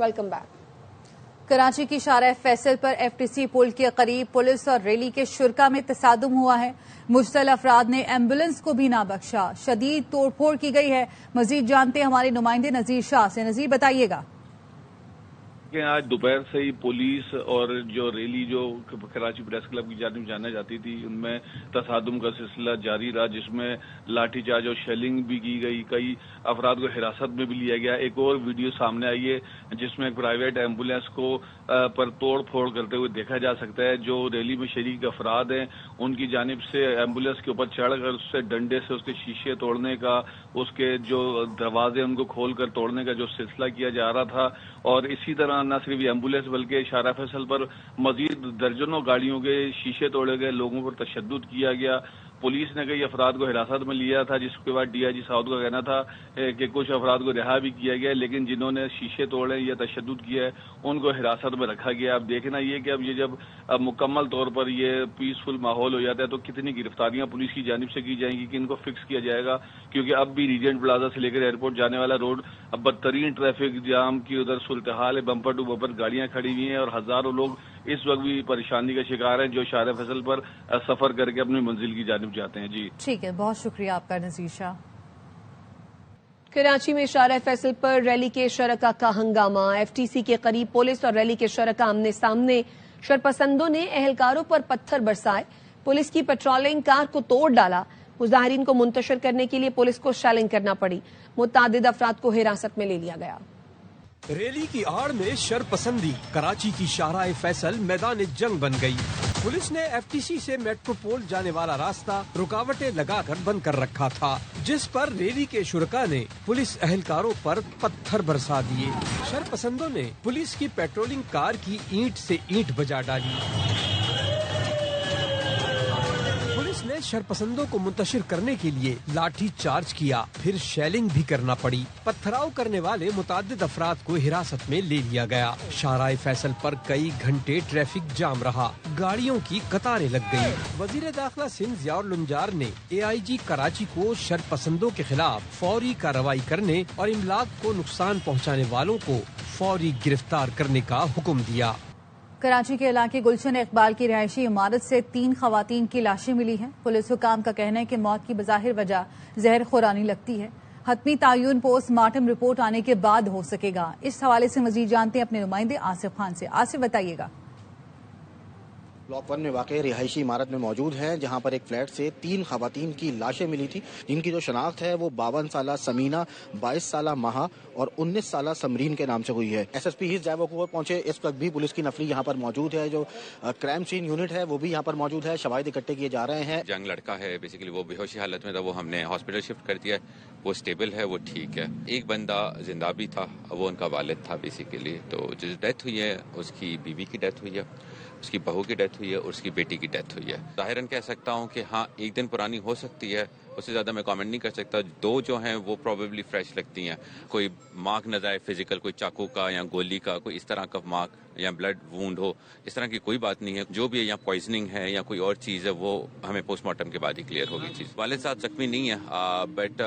Welcome back. Karachi کی شارع فیصل پر F T C پل کے قریب پولیس اور ریلی کے شرکاء میں تصادم ہوا ہے۔ مشتعل افراد نے ایمبولینس کو بھی نہ بخشا، شدید توڑ پھوڑ کی گئی ہے۔ مزید جانتے ہمارے نمائندے نذیر شاہ سے۔ نذیر بتائیے گا۔ کہ آج دوپہر سے ہی پولیس اور جو ریلی جو کراچی پریس کلب کی جانب جانا جاتی تھی ان میں تصادم کا سلسلہ جاری رہا، جس میں لاٹھی چارج اور شیلنگ بھی کی گئی، کئی افراد کو حراست میں بھی لیا گیا۔ ایک اور ویڈیو سامنے آئی ہے جس میں ایک پرائیویٹ ایمبولینس کو پر توڑ پھوڑ کرتے ہوئے دیکھا جا سکتا ہے۔ جو ریلی میں شریک افراد ہیں ان کی جانب سے ایمبولینس کے اوپر چڑھ کر اس سے ڈنڈے سے اس کے شیشے توڑنے کا، اس کے جو دروازے ان کو کھول کر توڑنے کا جو سلسلہ کیا جا رہا تھا، اور اسی طرح نہ صرف ایمبولینس بلکہ شارع فیصل پر مزید درجنوں گاڑیوں کے شیشے توڑے گئے، لوگوں پر تشدد کیا گیا۔ پولیس نے کئی افراد کو حراست میں لیا تھا، جس کے بعد ڈی آئی جی ساؤتھ کا کہنا تھا کہ کچھ افراد کو رہا بھی کیا گیا، لیکن جنہوں نے شیشے توڑے یا تشدد کیا ہے ان کو حراست میں رکھا گیا۔ اب دیکھنا یہ کہ اب یہ جب مکمل طور پر یہ پیسفل ماحول ہو جاتا ہے تو کتنی گرفتاریاں پولیس کی جانب سے کی جائیں گی، کہ ان کو فکس کیا جائے گا، کیونکہ اب بھی ریجنٹ پلازا سے لے کر ایئرپورٹ جانے والا روڈ اب بدترین ٹریفک جام کی ادھر صورتحال ہے، بمپر ٹو بمپر گاڑیاں کھڑی ہوئی ہیں اور ہزاروں لوگ اس وقت بھی پریشانی کا شکار ہیں جو شارع فیصل پر سفر کر کے اپنی منزل کی جانب جاتے ہیں۔ جی ٹھیک ہے، بہت شکریہ آپ کا نذیر شاہ۔ کراچی میں شارع فیصل پر ریلی کے شرکاء کا ہنگامہ، ایف ٹی سی کے قریب پولیس اور ریلی کے شرکاء آمنے سامنے، شرپسندوں نے اہلکاروں پر پتھر برسائے، پولیس کی پیٹرولنگ کار کو توڑ ڈالا، مظاہرین کو منتشر کرنے کے لیے پولیس کو شیلنگ کرنا پڑی، متعدد افراد کو حراست میں لے لیا گیا۔ ریلی کی آڑ میں شرپسندی، کراچی کی شارع فیصل میدان جنگ بن گئی۔ پولیس نے ایف ٹی سی سے میٹرو پول جانے والا راستہ رکاوٹیں لگا کر بند کر رکھا تھا، جس پر ریلی کے شرکاء نے پولیس اہلکاروں پر پتھر برسا دیے۔ شرپسندوں نے پولیس کی پیٹرولنگ کار کی اینٹ سے اینٹ بجا ڈالی۔ پولیس نے شرپسندوں کو منتشر کرنے کے لیے لاٹھی چارج کیا، پھر شیلنگ بھی کرنا پڑی۔ پتھراؤ کرنے والے متعدد افراد کو حراست میں لے لیا گیا۔ شارع فیصل پر کئی گھنٹے ٹریفک جام رہا، گاڑیوں کی قطاریں لگ گئی۔ وزیر داخلہ سندھ ضیاء النجار نے اے آئی جی کراچی کو شرپسندوں کے خلاف فوری کارروائی کرنے اور املاک کو نقصان پہنچانے والوں کو فوری گرفتار کرنے کا حکم دیا۔ کراچی کے علاقے گلشن اقبال کی رہائشی عمارت سے 3 خواتین کی لاشیں ملی ہیں۔ پولیس حکام کا کہنا ہے کہ موت کی بظاہر وجہ زہر خورانی لگتی ہے، حتمی تعین پوسٹ مارٹم رپورٹ آنے کے بعد ہو سکے گا۔ اس حوالے سے مزید جانتے ہیں اپنے نمائندے آصف خان سے۔ آصف بتائیے گا۔ بلاک 1 میں واقع رہائشی عمارت میں موجود ہیں، جہاں پر ایک فلیٹ سے 3 خواتین کی لاشیں ملی تھی، جن کی جو شناخت ہے وہ 52 سالہ سمینہ، 22 سالہ مہا اور 19 سالہ سمرین کے نام سے ہوئی ہے۔ ایس ایس پی ہیز جائے وقوع پہنچے، اس وقت بھی پولیس کی نفری یہاں پر موجود ہے، جو کرائم سین یونٹ ہے وہ بھی یہاں پر موجود ہے، شواہد اکٹھے کیے جا رہے ہیں۔ ینگ لڑکا ہے، بیسیکلی وہ بے ہوشی حالت میں تھا، وہ ہم نے ہاسپٹل شفٹ کر دیا ہے، وہ اسٹیبل ہے، وہ ٹھیک ہے۔ ایک بندہ زندہ بھی تھا، وہ ان کا والد تھا بیسیکلی، تو جس ڈیتھ ہوئی ہے اس کی بیوی کی ڈیتھ ہوئی ہے، اس کی بہو کی ڈیتھ ہوئی ہے اور اس کی بیٹی کی ڈیتھ ہوئی ہے۔ ظاہراً کہہ سکتا ہوں کہ ہاں 1 دن پرانی ہو سکتی ہے، اس سے زیادہ میں کامنٹ نہیں کر سکتا۔ 2 جو ہیں وہ پروبیبلی فریش لگتی ہیں، کوئی مارک نظر آئے فزیکل، کوئی چاقو کا یا گولی کا، کوئی اس طرح کا مارک یا بلڈ وونڈ ہو، اس طرح کی کوئی بات نہیں ہے۔ جو بھی ہے یا پوائزننگ ہے یا کوئی اور چیز ہے، وہ ہمیں پوسٹ مارٹم کے بعد ہی کلیئر ہوگی چیز۔ والد صاحب زخمی نہیں ہے، بٹ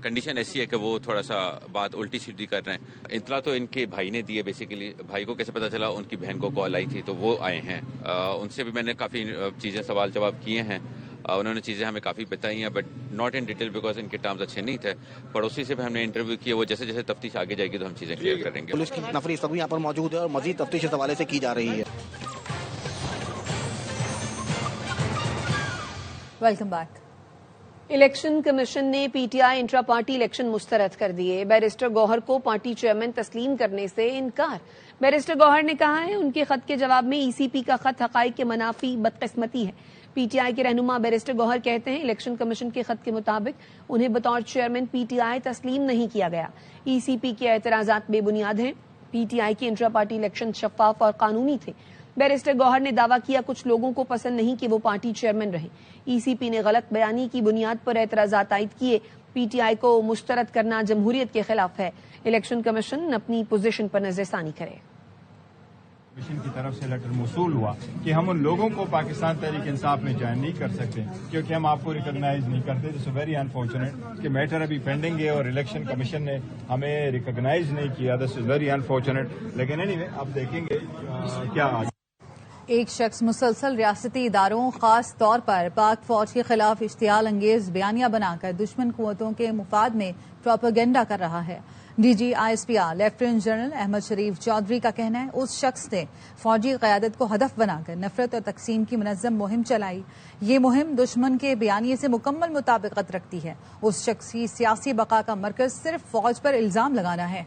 کنڈیشن ایسی ہے کہ وہ تھوڑا سا بات الٹی سیدھی کر رہے ہیں۔ اطلاع تو ان کے بھائی نے دی ہے، بیسیکلی بھائی کو کیسے پتا چلا، ان کی بہن کو کال آئی تھی تو وہ آئے ہیں، ان سے بھی میں نے کافی چیزیں سوال جواب کیے ہیں، انہوں نے چیزیں ہمیں کافی بتائی ہیں، but not in detail because ان کے ٹرمز اچھے نہیں تھے۔ پڑوسی سے بھی ہم نے انٹرویو کیا، وہ جیسے جیسے تفتیش آگے جائے گی تو ہم چیزیں کلیئر کریں گے۔ پولیس کی نفری سب یہاں پر موجود ہے اور مزید تفتیش اس حوالے سے کی جا رہی ہے۔ Welcome back. الیکشن کمیشن نے P T I intra party election مسترد کر دیے، بیرسٹر گوہر کو پارٹی چیئرمین تسلیم کرنے سے انکار۔ بیرسٹر گوہر نے کہا ہے ان کے خط کے جواب میں ای سی پی کا خط حقائق کے منافی بدقسمتی ہے۔ پی ٹی آئی کے رہنما بیرسٹر گوہر کہتے ہیں الیکشن کمیشن کے خط کے مطابق انہیں بطور چیئرمین پی ٹی آئی تسلیم نہیں کیا گیا، ای سی پی کے اعتراضات بے بنیاد ہیں، پی ٹی آئی کے انٹرا پارٹی الیکشن شفاف اور قانونی تھے۔ بیرسٹر گوہر نے دعویٰ کیا کچھ لوگوں کو پسند نہیں کہ وہ پارٹی چیئرمین رہیں، ای سی پی نے غلط بیانی کی بنیاد پر اعتراضات عائد کیے، پی ٹی آئی کو مسترد کرنا جمہوریت کے خلاف ہے، الیکشن کمیشن اپنی پوزیشن پر نظر ثانی کرے۔ کمیشن کی طرف سے لیٹر موصول ہوا کہ ہم ان لوگوں کو پاکستان تحریک انصاف میں جوائن نہیں کر سکتے کیونکہ ہم آپ کو ریکگنائز نہیں کرتے. دس از ویری انفارچونیٹ کہ میٹر ابھی پینڈنگ ہے اور الیکشن کمیشن نے ہمیں ریکگنائز نہیں کیا. دس از ویری انفارچونیٹ. لیکن اینی وے اب دیکھیں گے کیا. ایک شخص مسلسل ریاستی اداروں خاص طور پر پاک فوج کے خلاف اشتعال انگیز بیانیہ بنا کر دشمن قوتوں کے مفاد میں پروپیگنڈا کر رہا ہے. D G I S P R lieutenant general Ahmed Sharif Chaudhry کا کہنا ہے اس شخص نے فوجی قیادت کو ہدف بنا کر نفرت اور تقسیم کی منظم مہم چلائی. یہ مہم دشمن کے بیانیے سے مکمل مطابقت رکھتی ہے. اس شخص کی سیاسی بقا کا مرکز صرف فوج پر الزام لگانا ہے.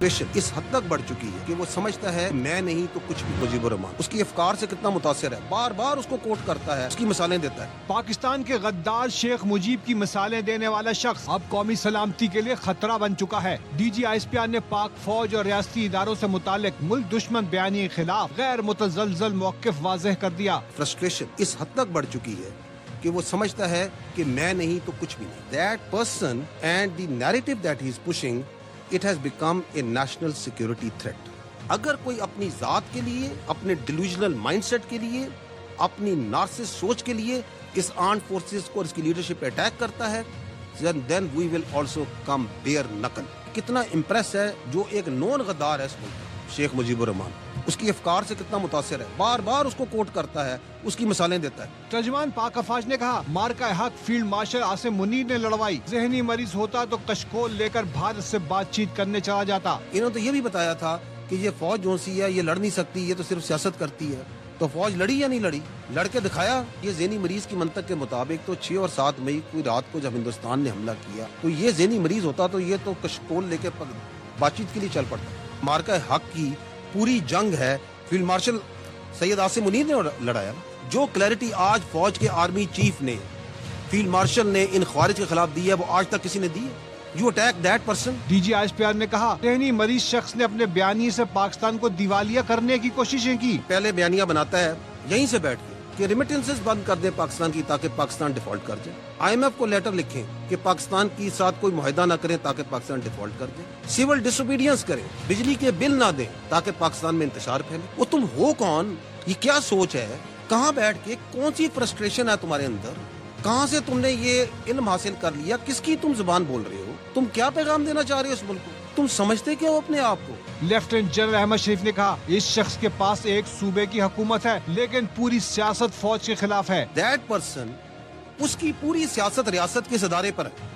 اس حد تک بڑھ چکی ہے کہ وہ سمجھتا ہے میں نہیں تو کچھ بھی. مجیب الرحمان اس کی افکار سے کتنا متاثر ہے, بار بار اس کو کوٹ کرتا ہے, اس کی مثالیں دیتا ہے. پاکستان کے غدار شیخ مجیب کی مثالیں دینے والا شخص اب قومی سلامتی کے لیے خطرہ بن چکا ہے. D G I S P R نے پاک فوج اور ریاستی اداروں سے متعلق ملک دشمن بیانیے کے خلاف غیر متزلزل موقف واضح کر دیا. فرسٹریشن اس حد تک بڑھ چکی ہے کہ وہ سمجھتا ہے کہ میں نہیں تو کچھ بھی نہیں. That person and the narrative that he is pushing, it has become a national security threat. اگر کوئی اپنی ذات کے لیے, اپنے ڈیلوژنل مائنڈ سیٹ کے لیے, اپنی نارسس سوچ کے لیے اس آرمڈ فورسز کو اور اس کی لیڈرشپ پہ اٹیک کرتا ہے, then we will also come bare knuckle. کتنا امپریس ہے جو ایک نون غدار ہے اس ملک شیخ مجیب الرحمان, اس کی افکار سے کتنا متاثر ہے, بار بار اس کو کوٹ کرتا ہے, اس کی مثالیں دیتا ہے. ترجمان پاک افواج نے کہا مارکہ حق فیلڈ مارشل عاصم منیر نے لڑوائی. ذہنی مریض ہوتا تو کشکول لے کر بھارت سے بات چیت کرنے چلا جاتا. انہوں نے تو یہ بھی بتایا تھا کہ یہ فوج جو سی ہے یہ لڑ نہیں سکتی, یہ تو صرف سیاست کرتی ہے. تو فوج لڑی یا نہیں لڑی؟ لڑ کے دکھایا. یہ ذہنی مریض کی منطق کے مطابق تو 6 اور 7 مئی کو رات کو جب ہندوستان نے حملہ کیا تو یہ ذہنی مریض ہوتا تو یہ تو کشکول لے کے بات چیت کے لیے چل پڑتا. مارکہ حق کی پوری جنگ ہے فیلڈ مارشل سید عاصم منیر نے لڑایا. جو کلیئرٹی آج فوج کے آرمی چیف نے, فیلڈ مارشل نے ان خوارج کے خلاف دی ہے وہ آج تک کسی نے دی ہے. You attack that person. D G I S P R نے کہا ذہنی مریض شخص نے اپنے بیانیے سے پاکستان کو دیوالیہ کرنے کی کوششیں کی. پہلے بیانیہ بناتا ہے یہیں سے بیٹھ کے کہ ریمیٹنسز بند کر دیں پاکستان کی تاکہ پاکستان ڈیفالٹ کر جائے. آئی ایم ایف کو لیٹر لکھیں کہ پاکستان کے ساتھ کوئی معاہدہ نہ کریں تاکہ پاکستان ڈیفالٹ کر دیں. سول ڈس اوبیڈینس کریں, بجلی کے بل نہ دیں تاکہ پاکستان میں انتشار پھیلے. وہ تم ہو کون؟ یہ کیا سوچ ہے؟ کہاں بیٹھ کے کون سی فرسٹریشن ہے تمہارے اندر؟ کہاں سے تم نے یہ علم حاصل کر لیا؟ کس کی تم زبان بول رہے ہو؟ تم کیا پیغام دینا چاہ رہے ہو اس ملک کو؟ تم سمجھتے کیا ہو اپنے آپ کو؟ لیفٹیننٹ جنرل احمد شریف نے کہا اس شخص کے پاس ایک صوبے کی حکومت ہے لیکن پوری سیاست فوج کے خلاف ہے. دیٹ پرسن, اس کی پوری سیاست ریاست کے ادارے پر ہے.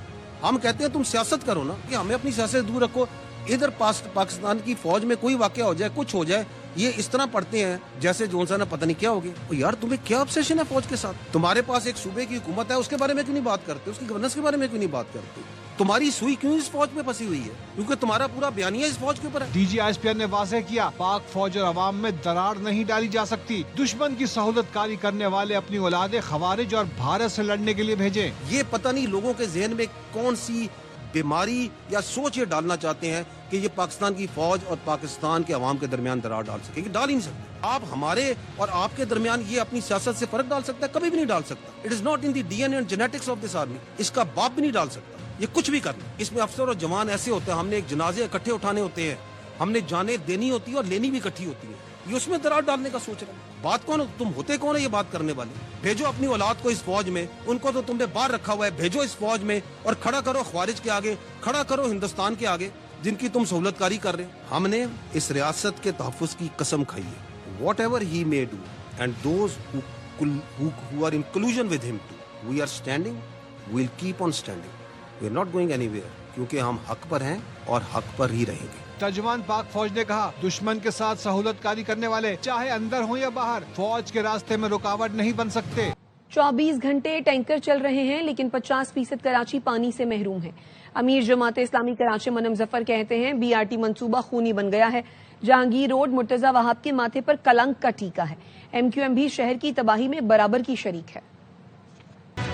ہم کہتے ہیں تم سیاست کرو نا, کہ ہمیں اپنی سیاست دور رکھو. ادھر پاکستان کی فوج میں کوئی واقعہ ہو جائے, کچھ ہو جائے, یہ اس طرح پڑھتے ہیں جیسے جونسا نا پتہ نہیں کیا ہو گیا. یار تمہیں کیا obsession ہے فوج کے ساتھ؟ تمہارے پاس ایک صوبے کی حکومت ہے, اس کے بارے میں کیوں نہیں بات کرتے؟ اس کی گورننس کے بارے میں کیوں نہیں بات کرتے؟ تمہاری سوئی کیوں اس فوج میں پھنسی ہوئی ہے؟ کیونکہ تمہارا پورا بیانیہ اس فوج کے اوپر ہے. D G I S P R نے واضح کیا پاک فوج اور عوام میں درار نہیں ڈالی جا سکتی. دشمن کی سہولت کاری کرنے والے اپنی اولادیں خوارج اور بھارت سے لڑنے کے لیے بھیجیں. یہ پتہ نہیں لوگوں کے ذہن میں کون سی بیماری یا سوچ یہ ڈالنا چاہتے ہیں کہ یہ پاکستان کی فوج اور پاکستان کے عوام کے درمیان درار ڈال سکے. یہ ڈال ہی نہیں سکتے. آپ ہمارے اور آپ کے درمیان یہ اپنی سیاست سے فرق ڈال سکتا ہے؟ کبھی بھی نہیں ڈال سکتا. It is not in the D N A and genetics of this army. اس کا باپ بھی نہیں ڈال سکتا. یہ کچھ بھی کرنا. اس میں افسر اور جوان ایسے ہوتے ہیں, ہم نے ایک جنازے اکٹھے اٹھانے ہوتے ہیں, ہم نے جانیں دینی ہوتی ہے اور لینی بھی اکٹھی ہوتی ہے. یہ اس میں درار ڈالنے کا سوچ رہے ہیں. بات کون, تم ہوتے کون ہے یہ بات کرنے والے؟ بھیجو اپنی اولاد کو اس فوج میں, ان کو تو تم نے باہر رکھا ہوا ہے, بھیجو اس فوج میں اور کھڑا کرو خوارج کے آگے, کھڑا کرو ہندوستان کے آگے جن کی تم سہولت کاری کر رہے ہیں. ہم نے اس ریاست کے تحفظ کی قسم کھائی ہے. What ever he may do and those who are in collusion with him too, we are standing, we'll keep on standing, we are not going anywhere, کیونکہ ہم حق پر ہیں اور حق پر ہی رہیں گے. ترجمان پاک فوج نے کہا دشمن کے ساتھ سہولت کاری کرنے والے چاہے اندر ہوں یا باہر فوج کے راستے میں رکاوٹ نہیں بن سکتے. 24 گھنٹے ٹینکر چل رہے ہیں لیکن 50% کراچی پانی سے محروم ہے. امیر جماعت اسلامی کراچی منم ظفر کہتے ہیں بی آر ٹی منصوبہ خونی بن گیا ہے. جہانگیر روڈ مرتضی وہاب کے ماتھے پر کلنک کا ٹیکا ہے. ایم کیو ایم بھی شہر کی تباہی میں برابر کی شریک ہے.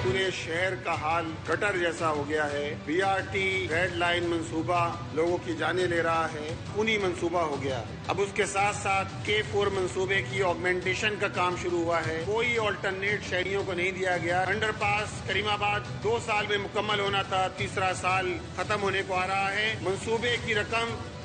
پورے شہر کا حال گٹر جیسا ہو گیا ہے. B R T red line منصوبہ لوگوں کی جانیں لے رہا ہے, خونی منصوبہ ہو گیا. اب اس کے ساتھ ساتھ K4 منصوبے کی آگمنٹیشن کا کام شروع ہوا ہے. کوئی آلٹرنیٹ شہریوں کو نہیں دیا گیا. انڈر پاس کریم آباد 2 سال میں مکمل ہونا تھا, تیسرا سال ختم ہونے کو آ رہا ہے. منصوبے کی رقم